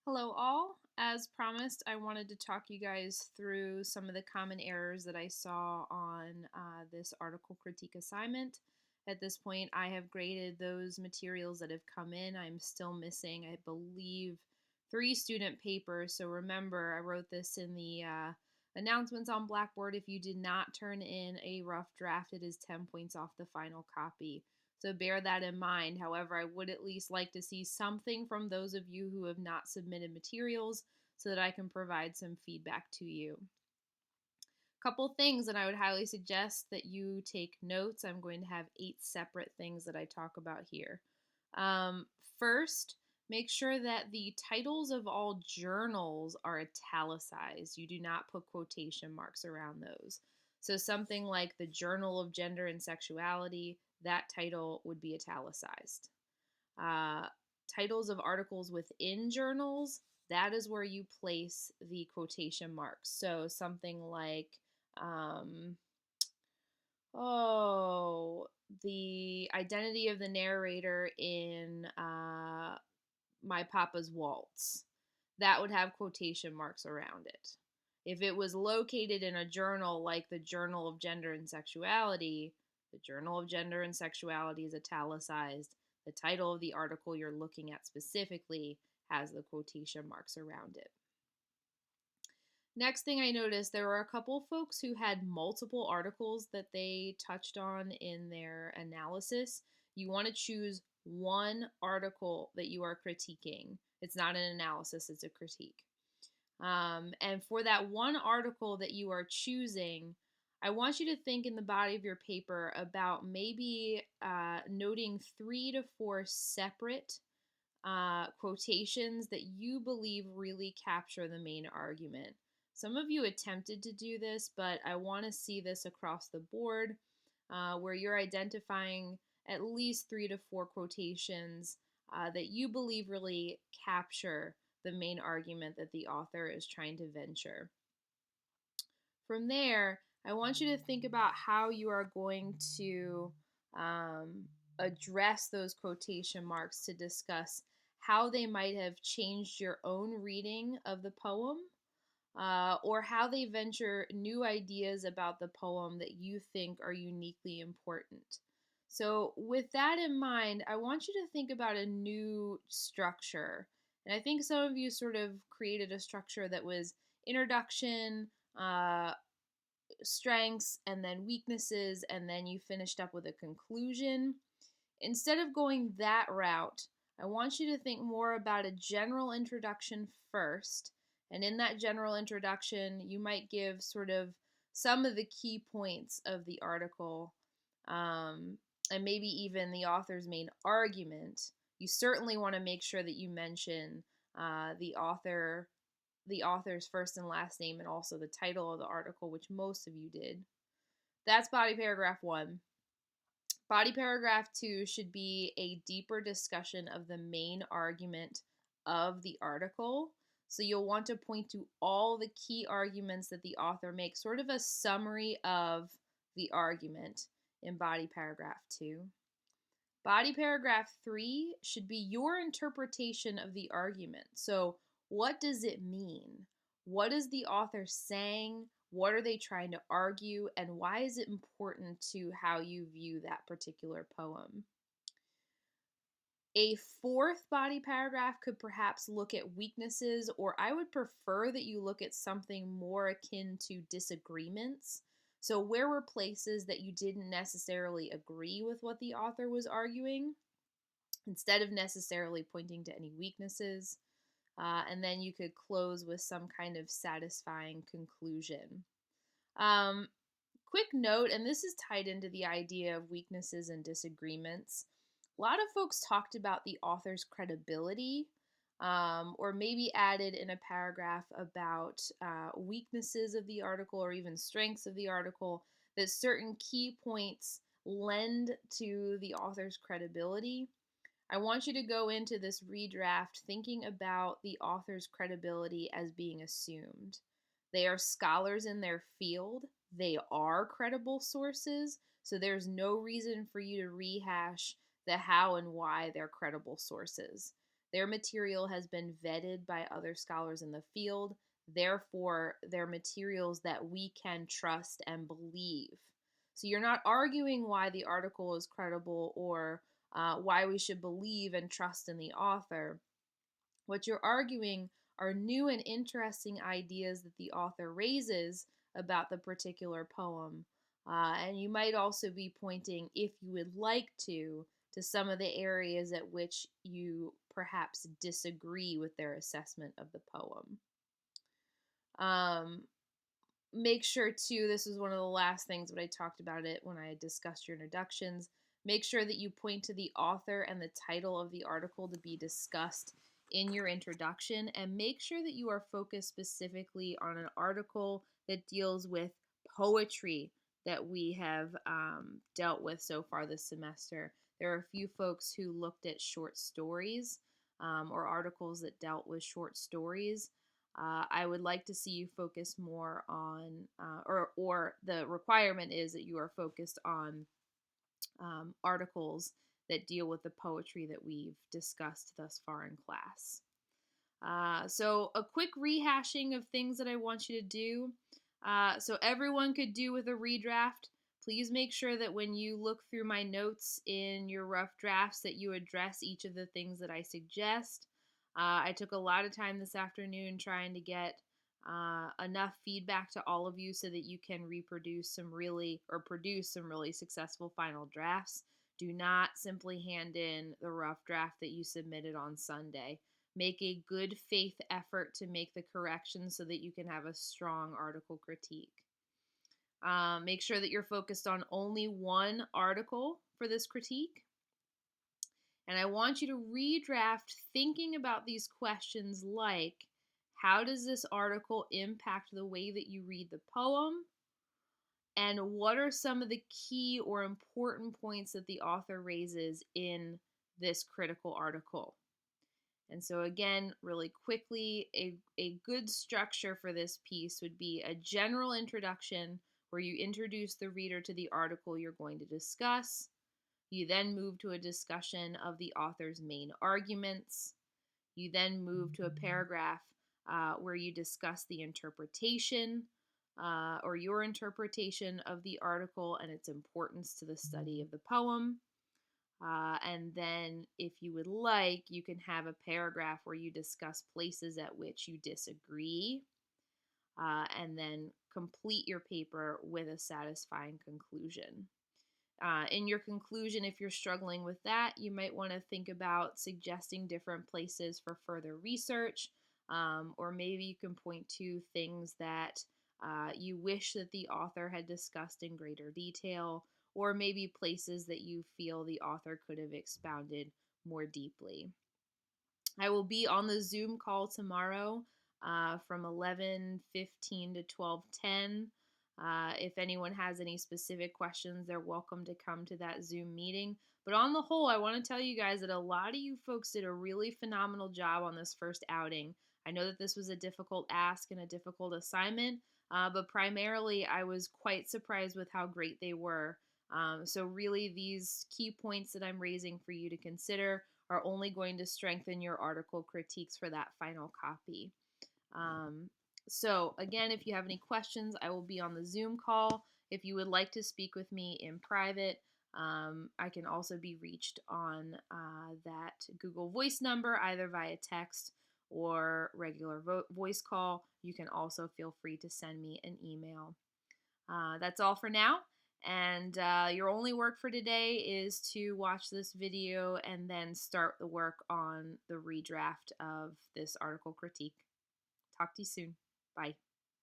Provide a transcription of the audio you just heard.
Hello all. As promised, I wanted to talk you guys through some of the common errors that I saw on this article critique assignment. At this point, I have graded those materials that have come in. I'm still missing, I believe, 3 student papers. So remember, I wrote this in the announcements on Blackboard. If you did not turn in a rough draft, it is 10 points off the final copy. So bear that in mind. However, I would at least like to see something from those of you who have not submitted materials so that I can provide some feedback to you. Couple things that I would highly suggest that you take notes. I'm going to have 8 separate things that I talk about here. First, make sure that the titles of all journals are italicized. You do not put quotation marks around those. So something like the Journal of Gender and Sexuality, that title would be italicized. Titles of articles within journals, that is where you place the quotation marks. So something like, the identity of the narrator in My Papa's Waltz. That would have quotation marks around it. If it was located in a journal like the Journal of Gender and Sexuality, the Journal of Gender and Sexuality is italicized. The title of the article you're looking at specifically has the quotation marks around it. Next thing I noticed, there were a couple folks who had multiple articles that they touched on in their analysis. You want to choose one article that you are critiquing. It's not an analysis, it's a critique. And for that one article that you are choosing, I want you to think in the body of your paper about maybe noting 3 to 4 separate quotations that you believe really capture the main argument. Some of you attempted to do this, but I want to see this across the board where you're identifying at least 3 to 4 quotations that you believe really capture the main argument that the author is trying to venture. From there, I want you to think about how you are going to address those quotation marks to discuss how they might have changed your own reading of the poem or how they venture new ideas about the poem that you think are uniquely important. So, with that in mind, I want you to think about a new structure. And I think some of you sort of created a structure that was introduction, strengths, and then weaknesses, and then you finished up with a conclusion. Instead of going that route, I want you to think more about a general introduction first. And in that general introduction, you might give sort of some of the key points of the article and maybe even the author's main argument. You certainly want to make sure that you mention the author's first and last name and also the title of the article, which most of you did. That's body paragraph 1. Body paragraph 2 should be a deeper discussion of the main argument of the article. So you'll want to point to all the key arguments that the author makes, sort of a summary of the argument in body paragraph 2. Body paragraph 3 should be your interpretation of the argument. So what does it mean? What is the author saying? What are they trying to argue? And why is it important to how you view that particular poem? A fourth body paragraph could perhaps look at weaknesses, or I would prefer that you look at something more akin to disagreements. So, where were places that you didn't necessarily agree with what the author was arguing, instead of necessarily pointing to any weaknesses? And then you could close with some kind of satisfying conclusion. Quick note, and this is tied into the idea of weaknesses and disagreements. A lot of folks talked about the author's credibility, or maybe added in a paragraph about weaknesses of the article or even strengths of the article, that certain key points lend to the author's credibility. I want you to go into this redraft thinking about the author's credibility as being assumed. They are scholars in their field. They are credible sources, so there's no reason for you to rehash the how and why they're credible sources. Their material has been vetted by other scholars in the field. Therefore, they're materials that we can trust and believe. So you're not arguing why the article is credible or why we should believe and trust in the author. What you're arguing are new and interesting ideas that the author raises about the particular poem. And you might also be pointing, if you would like to some of the areas at which you perhaps disagree with their assessment of the poem. Make sure too, this is one of the last things when I talked about it when I discussed your introductions, make sure that you point to the author and the title of the article to be discussed in your introduction, and make sure that you are focused specifically on an article that deals with poetry that we have dealt with so far this semester. There are a few folks who looked at short stories or articles that dealt with short stories. I would like to see you focus more on, or the requirement is that you are focused on articles that deal with the poetry that we've discussed thus far in class. So a quick rehashing of things that I want you to do. So everyone could do with a redraft. Please make sure that when you look through my notes in your rough drafts that you address each of the things that I suggest. I took a lot of time this afternoon trying to get enough feedback to all of you so that you can produce some really successful final drafts. Do not simply hand in the rough draft that you submitted on Sunday. Make a good faith effort to make the corrections so that you can have a strong article critique. Make sure that you're focused on only one article for this critique. And I want you to redraft thinking about these questions like, how does this article impact the way that you read the poem? And what are some of the key or important points that the author raises in this critical article? And so again, really quickly, a good structure for this piece would be a general introduction where you introduce the reader to the article you're going to discuss. You then move to a discussion of the author's main arguments. You then move to a paragraph where you discuss the interpretation or your interpretation of the article and its importance to the study of the poem. And then, if you would like, you can have a paragraph where you discuss places at which you disagree, and then complete your paper with a satisfying conclusion. In your conclusion, if you're struggling with that, you might want to think about suggesting different places for further research, or maybe you can point to things that you wish that the author had discussed in greater detail, or maybe places that you feel the author could have expounded more deeply. I will be on the Zoom call tomorrow from 11:15 to 12:10. If anyone has any specific questions, they're welcome to come to that Zoom meeting. But on the whole, I want to tell you guys that a lot of you folks did a really phenomenal job on this first outing. I know that this was a difficult ask and a difficult assignment, but primarily I was quite surprised with how great they were. So really, these key points that I'm raising for you to consider are only going to strengthen your article critiques for that final copy. So again, if you have any questions, I will be on the Zoom call. If you would like to speak with me in private, I can also be reached on that Google Voice number, either via text or regular voice call. You can also feel free to send me an email. That's all for now. And your only work for today is to watch this video and then start the work on the redraft of this article critique. Talk to you soon. Bye.